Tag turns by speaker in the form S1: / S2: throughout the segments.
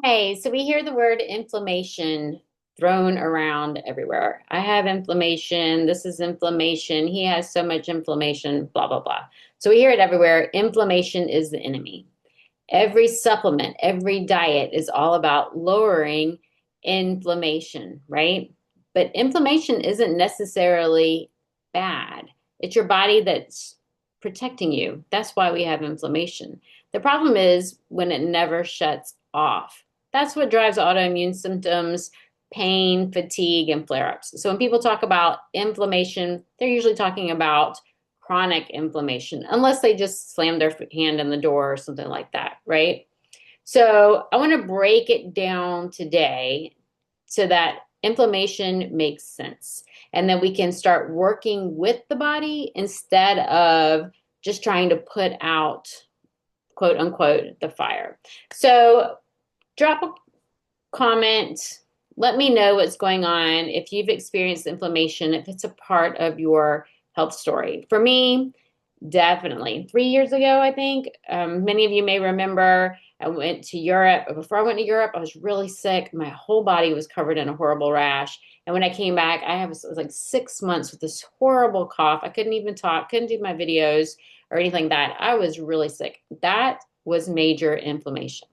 S1: Hey, so we hear the word inflammation thrown around everywhere. I have inflammation. This is inflammation. He has so much inflammation, blah, blah, blah. So we hear it everywhere. Inflammation is the enemy. Every supplement, every diet is all about lowering inflammation, right? But inflammation isn't necessarily bad. It's your body that's protecting you. That's why we have inflammation. The problem is when it never shuts off. That's what drives autoimmune symptoms, pain, fatigue, and flare ups. So when people talk about inflammation, they're usually talking about chronic inflammation, unless they just slam their hand in the door or something like that, right? So I want to break it down today so that inflammation makes sense. And then we can start working with the body instead of just trying to put out, quote unquote, the fire. So drop a comment. Let me know what's going on, if you've experienced inflammation, if it's a part of your health story. For me, definitely. 3 years ago, I think, many of you may remember, I went to Europe. Before I went to Europe, I was really sick. My whole body was covered in a horrible rash. And when I came back, it was like 6 months with this horrible cough. I couldn't even talk, couldn't do my videos or anything like that. I was really sick. That was major inflammation.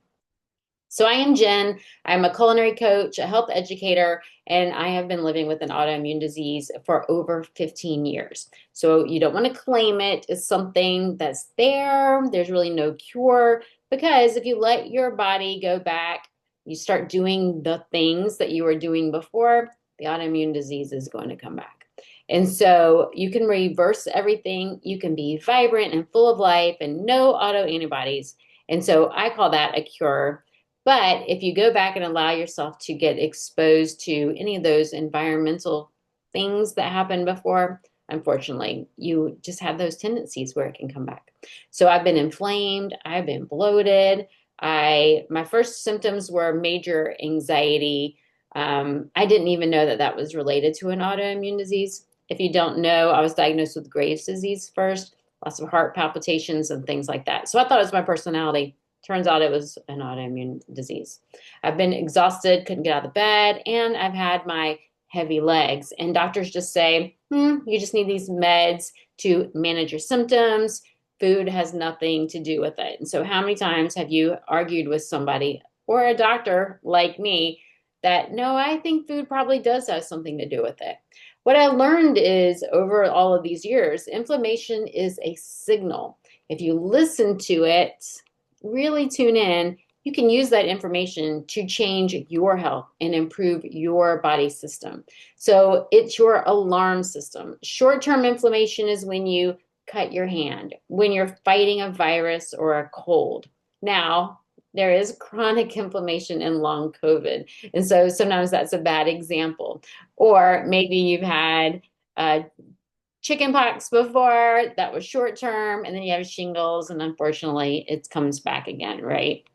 S1: So I am Jen. I'm a culinary coach, a health educator, and I have been living with an autoimmune disease for over 15 years. So you don't want to claim it as something that's there. There's really no cure because if you let your body go back, you start doing the things that you were doing before, the autoimmune disease is going to come back. And so you can reverse everything. You can be vibrant and full of life and no autoantibodies. And so I call that a cure. But if you go back and allow yourself to get exposed to any of those environmental things that happened before, unfortunately, you just have those tendencies where it can come back. So I've been inflamed, I've been bloated. My first symptoms were major anxiety. I didn't even know that that was related to an autoimmune disease. If you don't know, I was diagnosed with Graves' disease first, lots of heart palpitations and things like that. So I thought it was my personality. Turns out it was an autoimmune disease. I've been exhausted, couldn't get out of bed, and I've had my heavy legs. And doctors just say, you just need these meds to manage your symptoms. Food has nothing to do with it. And so, how many times have you argued with somebody or a doctor like me that, no, I think food probably does have something to do with it? What I learned is over all of these years, inflammation is a signal. If you listen to it, really tune in, you can use that information to change your health and improve your body system. So it's your alarm system. Short-term inflammation is when you cut your hand, when you're fighting a virus or a cold. Now, there is chronic inflammation in long COVID. And so sometimes that's a bad example. Or maybe you've had chickenpox before, that was short term, and then you have shingles, and unfortunately, it comes back again, right?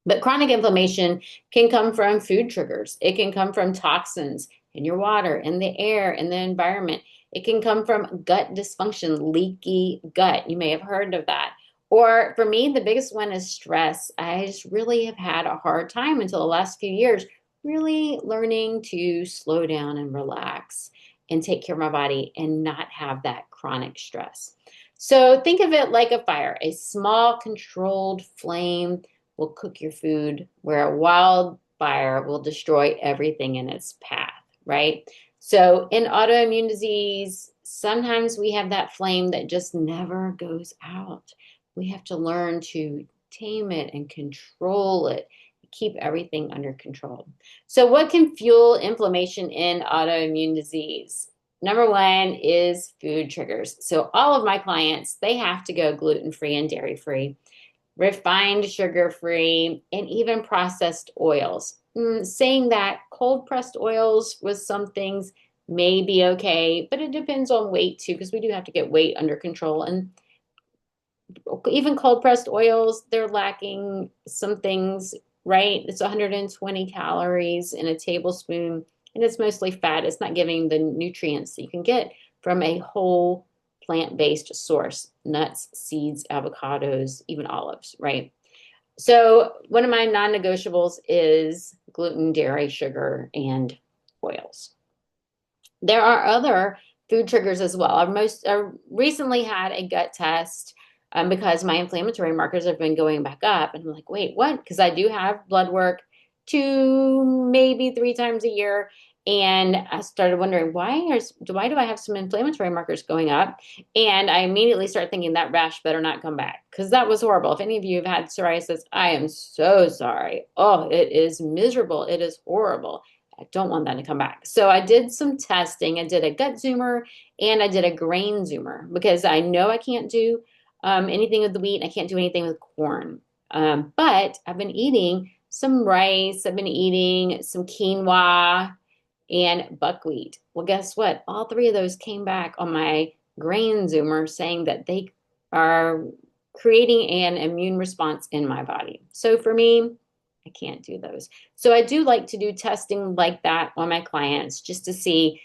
S1: But chronic inflammation can come from food triggers. It can come from toxins in your water, in the air, in the environment. It can come from gut dysfunction, leaky gut. You may have heard of that. Or for me, the biggest one is stress. I just really have had a hard time until the last few years, really learning to slow down and relax and take care of my body and not have that chronic stress. So think of it like a fire, a small controlled flame will cook your food, where a wildfire will destroy everything in its path, right? So in autoimmune disease, sometimes we have that flame that just never goes out. We have to learn to tame it and control it, keep everything under control. So what can fuel inflammation in autoimmune disease? Number one is food triggers. So all of my clients, they have to go gluten-free and dairy-free, refined sugar-free, and even processed oils. Saying that cold pressed oils with some things may be okay, but it depends on weight too, because we do have to get weight under control. And even cold pressed oils, they're lacking some things, right? It's 120 calories in a tablespoon, and it's mostly fat. It's not giving the nutrients that you can get from a whole plant-based source, nuts, seeds, avocados, even olives, right? So one of my non-negotiables is gluten, dairy, sugar, and oils. There are other food triggers as well. I recently had a gut test because my inflammatory markers have been going back up. And I'm like, wait, what? Because I do have blood work 2, maybe 3 times a year. And I started wondering why do I have some inflammatory markers going up? And I immediately started thinking that rash better not come back because that was horrible. If any of you have had psoriasis, I am so sorry. Oh, it is miserable. It is horrible. I don't want that to come back. So I did some testing. I did a gut zoomer and I did a grain zoomer because I know I can't do anything with the wheat. I can't do anything with corn. But I've been eating some rice. I've been eating some quinoa and buckwheat. Well, guess what? All three of those came back on my grain zoomer saying that they are creating an immune response in my body. So for me, I can't do those. So I do like to do testing like that on my clients just to see,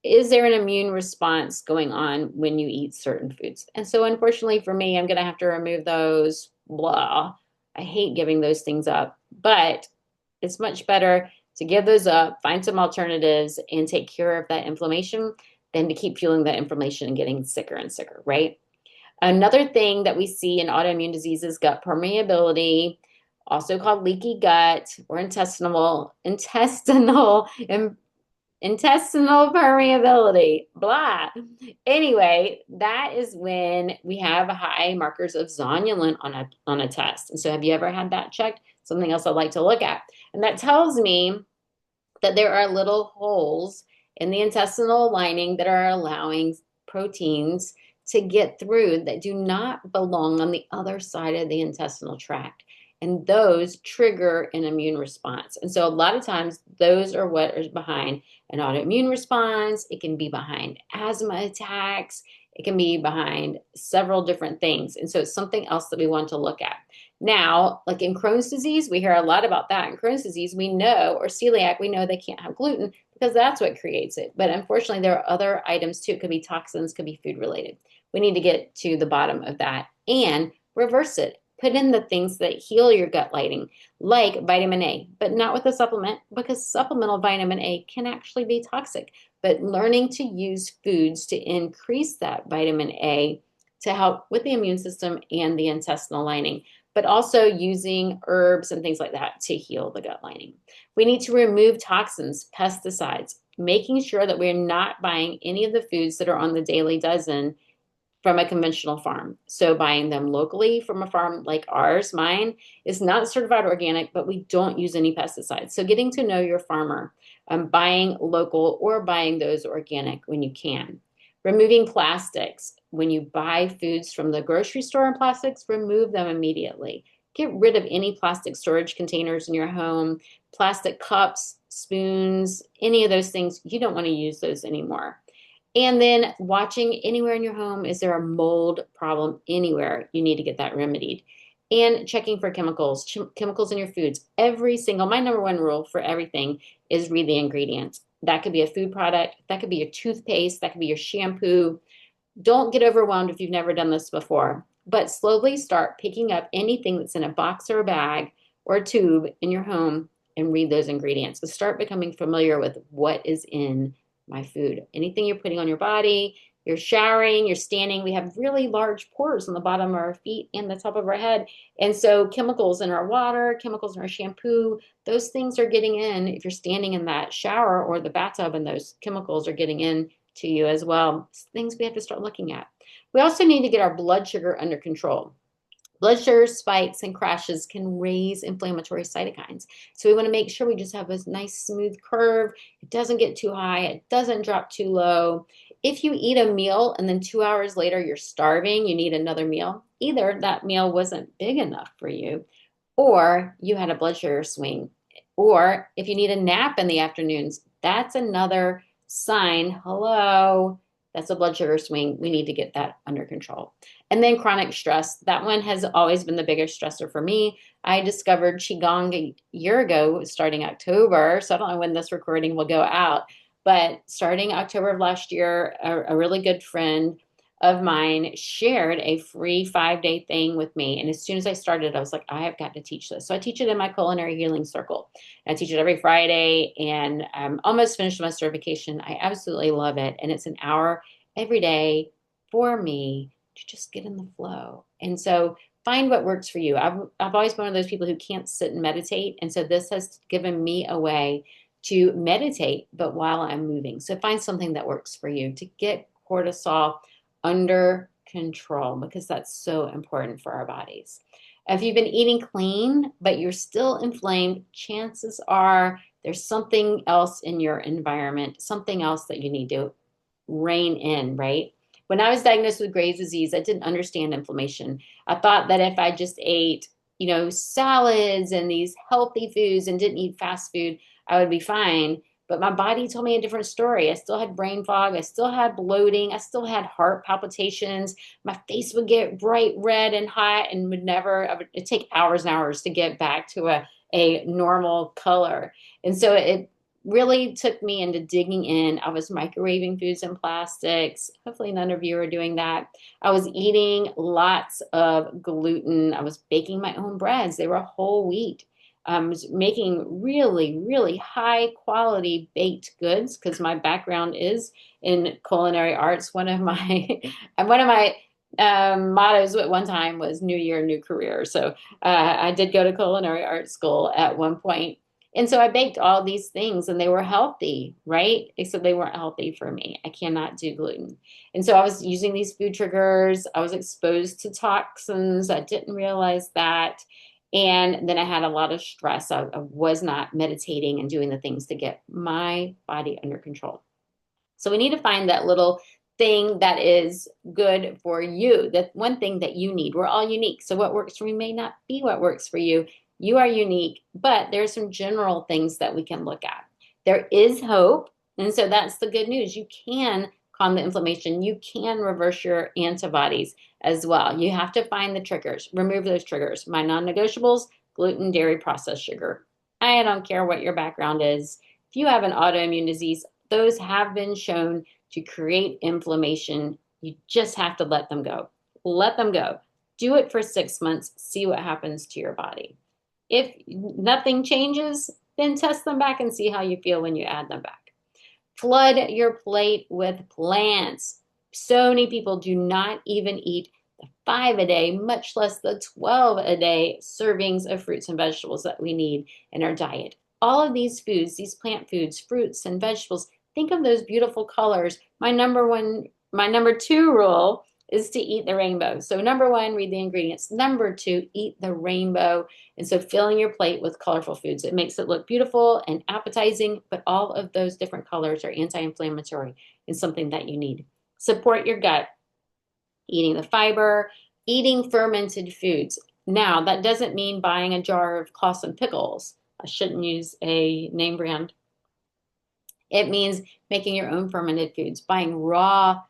S1: is there an immune response going on when you eat certain foods? And so unfortunately for me, I'm going to have to remove those. Blah. I hate giving those things up, but it's much better to give those up, find some alternatives, and take care of that inflammation than to keep fueling that inflammation and getting sicker and sicker, right? Another thing that we see in autoimmune diseases, gut permeability, also called leaky gut or intestinal permeability, blah. Anyway, that is when we have high markers of zonulin on a test. And so have you ever had that checked? Something else I'd like to look at. And that tells me that there are little holes in the intestinal lining that are allowing proteins to get through that do not belong on the other side of the intestinal tract. And those trigger an immune response. And so a lot of times those are what is behind an autoimmune response. It can be behind asthma attacks. It can be behind several different things. And so it's something else that we want to look at. Now, like in Crohn's disease, we hear a lot about that. In Crohn's disease, we know, or celiac, we know they can't have gluten because that's what creates it. But unfortunately, there are other items too. It could be toxins, could be food related. We need to get to the bottom of that and reverse it. Put in the things that heal your gut lining, like vitamin A, but not with a supplement because supplemental vitamin A can actually be toxic. But learning to use foods to increase that vitamin A to help with the immune system and the intestinal lining, but also using herbs and things like that to heal the gut lining. We need to remove toxins, pesticides, making sure that we're not buying any of the foods that are on the daily dozen from a conventional farm. So buying them locally from a farm like ours, mine is not certified organic, but we don't use any pesticides. So getting to know your farmer, buying local or buying those organic when you can. Removing plastics. When you buy foods from the grocery store in plastics, remove them immediately. Get rid of any plastic storage containers in your home, plastic cups, spoons, any of those things. You don't want to use those anymore. And then watching anywhere in your home, is there a mold problem anywhere? You need to get that remedied. And checking for chemicals in your foods. My number one rule for everything is read the ingredients. That could be a food product, that could be your toothpaste, that could be your shampoo. Don't get overwhelmed if you've never done this before, but slowly start picking up anything that's in a box or a bag or a tube in your home and read those ingredients. So start becoming familiar with what is in my food. Anything you're putting on your body, you're showering, you're standing. We have really large pores on the bottom of our feet and the top of our head. And so chemicals in our water, chemicals in our shampoo, those things are getting in if you're standing in that shower or the bathtub, and those chemicals are getting in to you as well. It's things we have to start looking at. We also need to get our blood sugar under control. Blood sugar spikes and crashes can raise inflammatory cytokines. So we want to make sure we just have a nice smooth curve. It doesn't get too high. It doesn't drop too low. If you eat a meal and then 2 hours later you're starving, you need another meal, either that meal wasn't big enough for you or you had a blood sugar swing. Or if you need a nap in the afternoons, that's another sign. Hello, that's a blood sugar swing. We need to get that under control. And then chronic stress. That one has always been the biggest stressor for me. I discovered Qigong a year ago, starting October. So I don't know when this recording will go out. But starting October of last year, a really good friend of mine shared a free 5-day thing with me. And as soon as I started, I was like, I have got to teach this. So I teach it in my culinary healing circle. I teach it every Friday, and I'm almost finished my certification. I absolutely love it. And it's an hour every day for me to just get in the flow. And so find what works for you. I've always been one of those people who can't sit and meditate. And so this has given me a way to meditate, but while I'm moving. So find something that works for you to get cortisol under control, because that's so important for our bodies. If you've been eating clean, but you're still inflamed, chances are there's something else in your environment, something else that you need to rein in, right? When I was diagnosed with Graves' disease, I didn't understand inflammation. I thought that if I just ate, salads and these healthy foods and didn't eat fast food, I would be fine. But my body told me a different story. I still had brain fog. I still had bloating. I still had heart palpitations. My face would get bright red and hot and it'd take hours and hours to get back to a normal color. And so it really took me into digging in. I was microwaving foods and plastics. Hopefully none of you are doing that. I was eating lots of gluten. I was baking my own breads. They were whole wheat. I was making really, really high quality baked goods because my background is in culinary arts. One of my mottos at one time was "New Year, New Career." So I did go to culinary art school at one point. And so I baked all these things and they were healthy, right? Except they weren't healthy for me. I cannot do gluten. And so I was using these food triggers. I was exposed to toxins. I didn't realize that. And then I had a lot of stress. I was not meditating and doing the things to get my body under control. So we need to find that little thing that is good for you, that one thing that you need. We're all unique. So what works for me may not be what works for you. You are unique, but there's some general things that we can look at. There is hope. And so that's the good news. You can calm the inflammation. You can reverse your antibodies as well. You have to find the triggers, remove those triggers. My non-negotiables: gluten, dairy, processed sugar. I don't care what your background is. If you have an autoimmune disease, those have been shown to create inflammation. You just have to let them go. Let them go. Do it for 6 months. See what happens to your body. If nothing changes, then test them back and see how you feel when you add them back. Flood your plate with plants. So many people do not even eat the 5 a day, much less the 12 a day servings of fruits and vegetables that we need in our diet. All of these foods, these plant foods, fruits and vegetables, think of those beautiful colors. My number 2 rule is to eat the rainbow. So number 1, read the ingredients. Number 2, eat the rainbow. And so filling your plate with colorful foods, it makes it look beautiful and appetizing, but all of those different colors are anti-inflammatory and something that you need. Support your gut, eating the fiber, eating fermented foods. Now, that doesn't mean buying a jar of Clausen pickles. I shouldn't use a name brand. It means making your own fermented foods, buying raw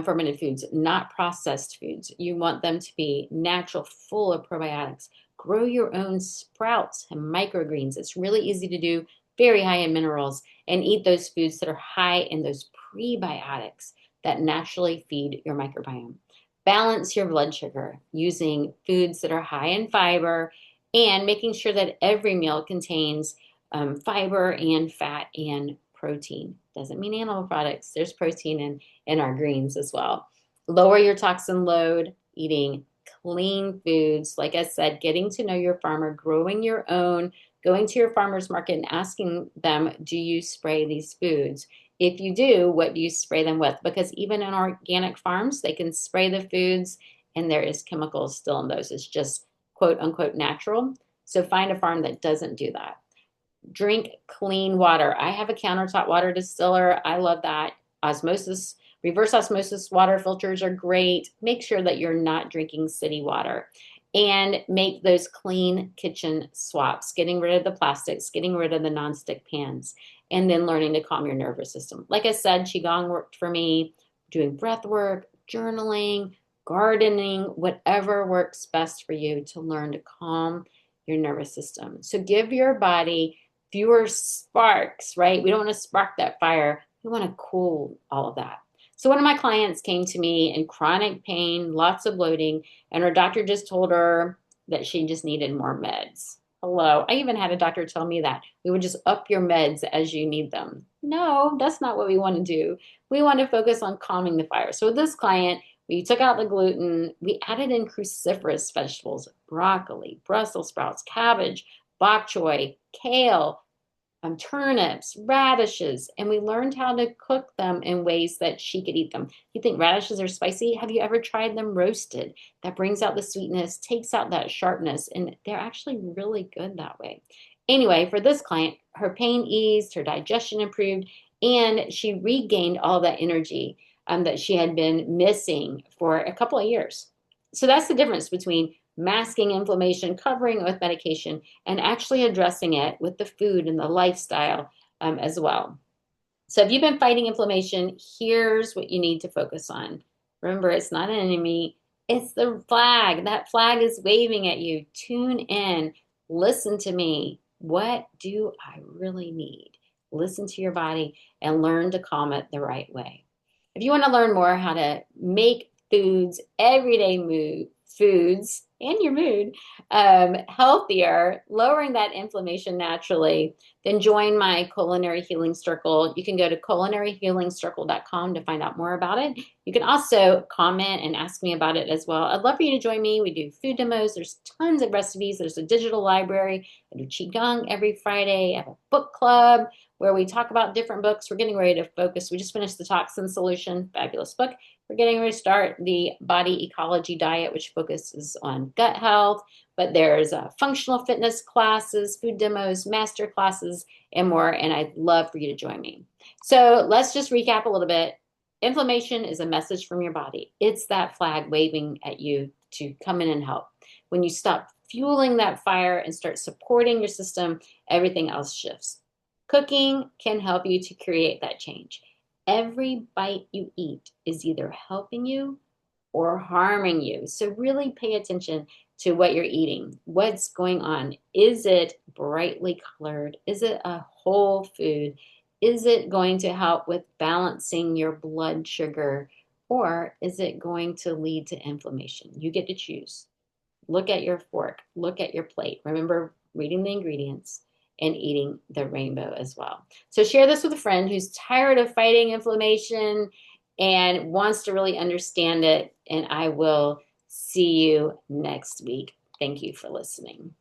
S1: fermented foods, not processed foods. You want them to be natural, full of probiotics. Grow your own sprouts and microgreens. It's really easy to do, very high in minerals, and eat those foods that are high in those prebiotics that naturally feed your microbiome. Balance your blood sugar using foods that are high in fiber and making sure that every meal contains fiber and fat and protein. Doesn't mean animal products. There's protein in our greens as well. Lower your toxin load, eating clean foods. Like I said, getting to know your farmer, growing your own, going to your farmer's market and asking them, do you spray these foods? If you do, what do you spray them with? Because even in organic farms, they can spray the foods and there is chemicals still in those. It's just quote unquote natural. So find a farm that doesn't do that. Drink clean water. I have a countertop water distiller. I love that. Osmosis, reverse osmosis water filters are great. Make sure that you're not drinking city water. And make those clean kitchen swaps, getting rid of the plastics, getting rid of the nonstick pans, and then learning to calm your nervous system. Like I said, Qigong worked for me, doing breath work, journaling, gardening, whatever works best for you to learn to calm your nervous system. So give your body fewer sparks, right? We don't want to spark that fire. We want to cool all of that. So one of my clients came to me in chronic pain, lots of bloating, and her doctor just told her that she just needed more meds. Hello. I even had a doctor tell me that we would just up your meds as you need them. No, that's not what we want to do. We want to focus on calming the fire. So with this client, we took out the gluten, we added in cruciferous vegetables, broccoli, Brussels sprouts, cabbage, bok choy, kale, turnips, radishes, and we learned how to cook them in ways that she could eat them. You think radishes are spicy? Have you ever tried them roasted? That brings out the sweetness, takes out that sharpness, and they're actually really good that way. Anyway, for this client, her pain eased, her digestion improved, and she regained all that energy that she had been missing for a couple of years. So that's the difference between masking inflammation, covering it with medication, and actually addressing it with the food and the lifestyle as well. So if you've been fighting inflammation, here's what you need to focus on. Remember, it's not an enemy, it's the flag. That flag is waving at you. Tune in, listen to me. What do I really need? Listen to your body and learn to calm it the right way. If you want to learn more how to make foods, everyday foods, and your mood healthier, lowering that inflammation naturally, then join my Culinary Healing Circle. You can go to culinaryhealingcircle.com to find out more about it. You can also comment and ask me about it as well. I'd love for you to join me. We do food demos. There's tons of recipes. There's a digital library. I do Qigong every Friday. I have a book club where we talk about different books. We're getting ready to focus. We just finished The Toxin Solution, fabulous book. We're getting ready to start the Body Ecology Diet, which focuses on gut health. But there's functional fitness classes, food demos, master classes, and more. And I'd love for you to join me. So let's just recap a little bit. Inflammation is a message from your body. It's that flag waving at you to come in and help. When you stop fueling that fire and start supporting your system, everything else shifts. Cooking can help you to create that change. Every bite you eat is either helping you or harming you. So really pay attention to what you're eating. What's going on? Is it brightly colored? Is it a whole food? Is it going to help with balancing your blood sugar? Or is it going to lead to inflammation? You get to choose. Look at your fork. Look at your plate. Remember reading the ingredients and eating the rainbow as well. So share this with a friend who's tired of fighting inflammation and wants to really understand it. And I will see you next week. Thank you for listening.